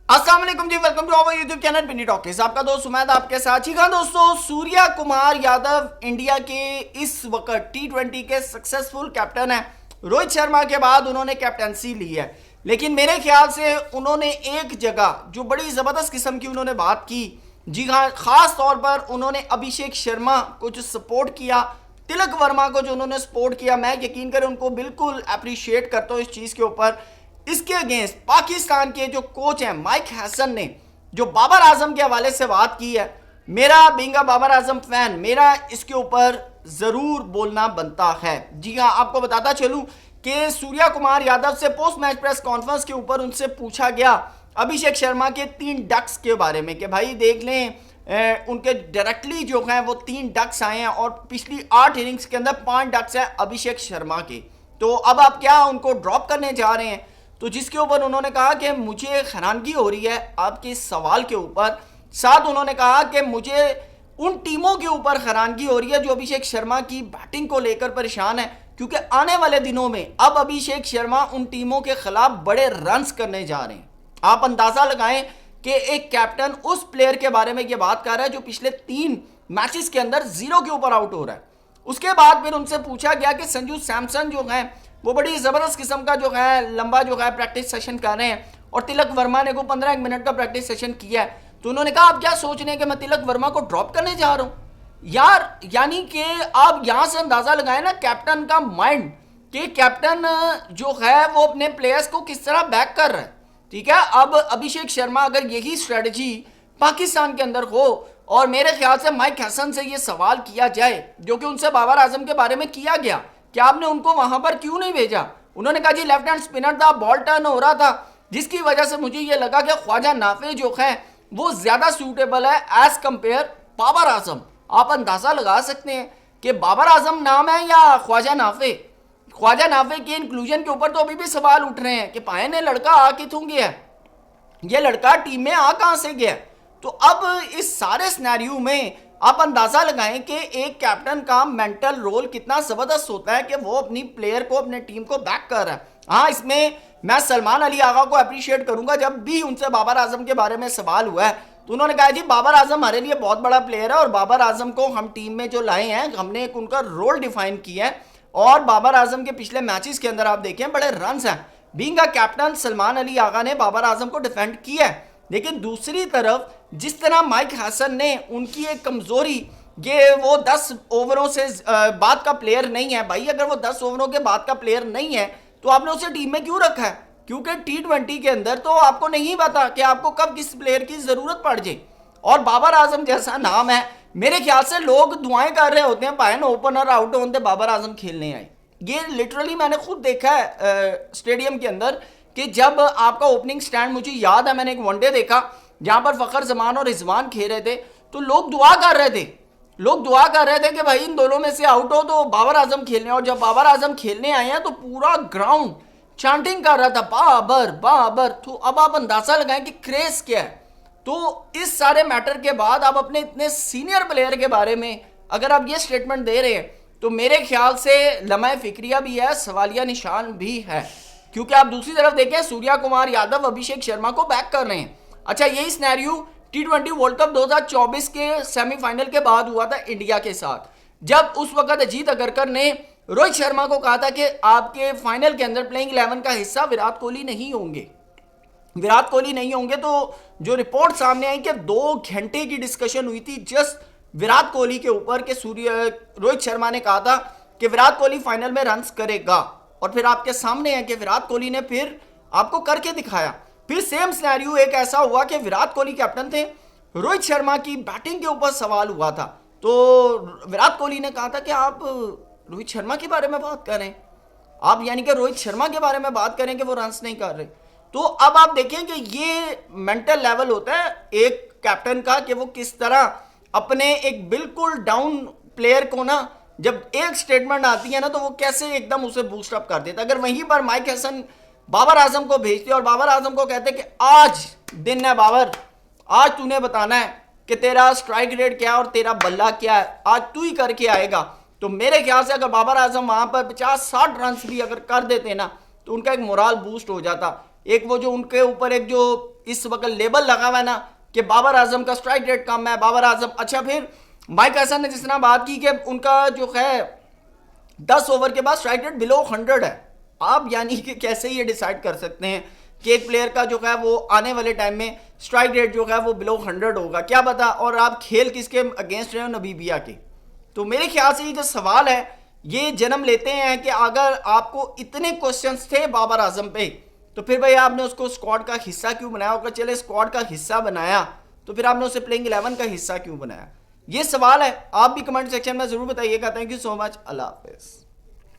अस्सलाम वालेकुम जी, welcome to our YouTube channel पिनी टॉकीज। आपका दोस्त सुमैद आपके साथ ही। हाँ दोस्तों, सूर्या कुमार यादव इंडिया के इस वक्त T20 के सक्सेसफुल कैप्टन है। रोहित शर्मा के बाद उन्होंने कैप्टनसी ली है, लेकिन मेरे ख्याल से उन्होंने एक जगह जो बड़ी ज़बरदस्त किस्म की उन्होंने बात की, जी हाँ, ख़ास तौर पर उन्होंने अभिषेक शर्मा को जो सपोर्ट किया, तिलक वर्मा को जो उन्होंने सपोर्ट किया, मैं यकीन करें उनको बिल्कुल अप्रिशिएट करता हूँ इस चीज़ के ऊपर। इसके अगेंस्ट पाकिस्तान के जो कोच हैं माइक हैसन ने जो बाबर आजम के हवाले से बात की है, मेरा बींगा बाबर आजम फैन, मेरा इसके ऊपर ज़रूर बोलना बनता है। जी हाँ, आपको बताता चलूँ कि सूर्या कुमार यादव से पोस्ट मैच प्रेस कॉन्फ्रेंस के ऊपर उनसे पूछा गया अभिषेक शर्मा के 3 डक्स के बारे में कि भाई देख लें, उनके डायरेक्टली जो हैं वो 3 डक्स आए हैं और पिछली 8 इनिंग्स के अंदर 5 डक्स हैं अभिषेक शर्मा के। तो अब आप क्या उनको ड्रॉप करने जा रहे हैं? तो जिसके ऊपर उन्होंने कहा कि मुझे हैरानगी हो रही है आपके इस सवाल के ऊपर। साथ उन्होंने कहा कि मुझे उन टीमों के ऊपर हैरानगी हो रही है जो अभिषेक शर्मा की बैटिंग को लेकर परेशान है, क्योंकि आने वाले दिनों में अब अभिषेक शर्मा उन टीमों के खिलाफ बड़े रन्स करने जा रहे हैं। आप अंदाजा लगाएं कि एक कैप्टन उस प्लेयर के बारे में ये बात कर रहा है जो पिछले 3 मैचेस के अंदर 0 के ऊपर आउट हो रहा है। उसके बाद फिर उनसे पूछा गया कि संजू सैमसन जो है वो बड़ी ज़बरदस्त किस्म का जो है लंबा जो है प्रैक्टिस सेशन कर रहे हैं और तिलक वर्मा ने को 15 मिनट का प्रैक्टिस सेशन किया है। तो उन्होंने कहा आप क्या सोच रहे हैं कि मैं तिलक वर्मा को ड्रॉप करने जा रहा हूँ यार? यानी कि आप यहाँ से अंदाज़ा लगाएं ना कैप्टन का माइंड, कि कैप्टन जो है वो अपने प्लेयर्स को किस तरह बैक कर रहा है। ठीक है, अब अभिषेक शर्मा अगर यही स्ट्रेटजी पाकिस्तान के अंदर हो और मेरे ख्याल से माइक हसन से ये सवाल किया जाए जो कि उनसे बाबर आजम के बारे में किया गया कि आपने उनको वहां पर क्यों नहीं भेजा, उन्होंने कहा जी लेफ्ट हैंड स्पिनर था, बॉल टर्न हो रहा था, जिसकी वजह से मुझे ये लगा कि ख्वाजा नाफे जो है वो ज्यादा सूटेबल है एज कंपेयर बाबर आजम। आप अंदाजा लगा सकते हैं कि बाबर आजम नाम है या ख्वाजा नाफे। ख्वाजा नाफे के इंक्लूजन के ऊपर तो अभी भी सवाल उठ रहे हैं कि पाए ने लड़का आ किथों गया, ये लड़का टीम में आ कहां से गया। तो अब इस सारे सिनेरियो में आप अंदाजा लगाएं कि एक कैप्टन का मेंटल रोल कितना जबरदस्त होता है कि वो अपनी प्लेयर को, अपने टीम को बैक कर रहा है। हाँ, इसमें मैं सलमान अली आगा को अप्रिशिएट करूंगा। जब भी उनसे बाबर आजम के बारे में सवाल हुआ है तो उन्होंने कहा जी बाबर आजम हमारे लिए बहुत बड़ा प्लेयर है और बाबर आजम को हम टीम में जो लाए हैं हमने एक उनका रोल डिफाइन किया है और बाबर आजम के पिछले मैचेस के अंदर आप देखें बड़े रन हैं। Being a captain Salman Ali Agha ने बाबर आजम को डिफेंड किया है, लेकिन दूसरी तरफ जिस तरह माइक हसन ने उनकी एक कमजोरी, ये वो 10 ओवरों से बाद का प्लेयर नहीं है। भाई अगर वो 10 ओवरों के बाद का प्लेयर नहीं है तो आपने उसे टीम में क्यों रखा है? क्योंकि T20 के अंदर तो आपको नहीं पता कि आपको कब किस प्लेयर की जरूरत पड़ जाए। और बाबर आजम जैसा नाम है, मेरे ख्याल से लोग दुआएं कर रहे होते हैं भाई ओपनर आउट होते बाबर आजम खेलने आए। ये लिटरली मैंने खुद देखा है स्टेडियम के अंदर कि जब आपका ओपनिंग स्टैंड, मुझे याद है मैंने एक वनडे देखा जहां पर फखर जमान और रिजवान खेल रहे थे तो लोग दुआ कर रहे थे, कि भाई इन दोनों में से आउट हो तो बाबर आजम खेलने। और जब बाबर आजम खेलने आए हैं तो पूरा ग्राउंड चांटिंग कर रहा था बाबर बाबर। तो अब आप अंदाजा लगाएं कि क्रेज क्या है। तो इस सारे मैटर के बाद आप अपने इतने सीनियर प्लेयर के बारे में अगर आप ये स्टेटमेंट दे रहे हैं तो मेरे ख्याल से लम्हा फिक्रिया भी है, सवालिया निशान भी है। क्योंकि आप दूसरी तरफ देखें सूर्या कुमार यादव अभिषेक शर्मा को बैक कर रहे हैं। अच्छा, यही सिनेरियो T20 वर्ल्ड कप 2024 के सेमीफाइनल के बाद हुआ था इंडिया के साथ, जब उस वक्त अजीत अगरकर ने रोहित शर्मा को कहा था कि आपके फाइनल के अंदर प्लेइंग 11 का हिस्सा विराट कोहली नहीं होंगे। तो जो रिपोर्ट सामने आई कि 2 घंटे की डिस्कशन हुई थी जस्ट विराट कोहली के ऊपर कि रोहित शर्मा ने कहा था कि विराट कोहली फाइनल में रन्स करेगा, और फिर आपके सामने है कि विराट कोहली ने फिर आपको करके दिखाया। फिर सेम सिनेरियो एक ऐसा हुआ कि विराट कोहली कैप्टन थे, रोहित शर्मा की बैटिंग के ऊपर सवाल हुआ था तो विराट कोहली ने कहा था कि आप रोहित शर्मा के बारे में बात करें, आप यानी कि रोहित शर्मा के बारे में बात करें कि वो रन्स नहीं कर रहे। तो अब आप देखें कि ये मेंटल लेवल होता है एक कैप्टन का कि वो किस तरह अपने एक बिल्कुल डाउन प्लेयर को ना, जब एक स्टेटमेंट आती है ना तो वो कैसे एकदम उसे बूस्ट अप कर देता। अगर वहीं पर माइक हसन बाबर आजम को भेजते और बाबर आजम को कहते कि आज दिन है बाबर, आज तूने बताना है कि तेरा स्ट्राइक रेट क्या है और तेरा बल्ला क्या है, आज तू ही करके आएगा, तो मेरे ख्याल से अगर बाबर आजम वहां पर 50-60 रन भी अगर कर देते ना तो उनका एक मोराल बूस्ट हो जाता। एक वो जो उनके ऊपर एक जो इस वक्त लेबल लगा हुआ है ना कि बाबर आजम का स्ट्राइक रेट कम है, बाबर आजम। अच्छा, फिर माइक हसन ने जिस तरह बात की कि उनका जो है 10 ओवर के बाद स्ट्राइक रेट बिलो 100 है। आप यानी कि कैसे ये डिसाइड कर सकते हैं कि एक प्लेयर का जो है वो आने वाले टाइम में स्ट्राइक रेट जो है वो बिलो 100 होगा, क्या पता। और आप खेल किसके अगेंस्ट रहे हो, नबीबिया के। तो मेरे ख्याल से ये जो सवाल है ये जन्म लेते हैं कि अगर आपको इतने क्वेश्चंस थे बाबर आजम पे, तो फिर भाई आपने उसको स्क्वाड का हिस्सा क्यों बनाया होगा। चले स्क्वाड का हिस्सा बनाया तो फिर आपने उसे प्लेइंग 11 का हिस्सा क्यों बनाया, ये सवाल है। आप भी कमेंट सेक्शन में जरूर बताइएगा। थैंक यू सो मच, अल्लाह हाफिज़।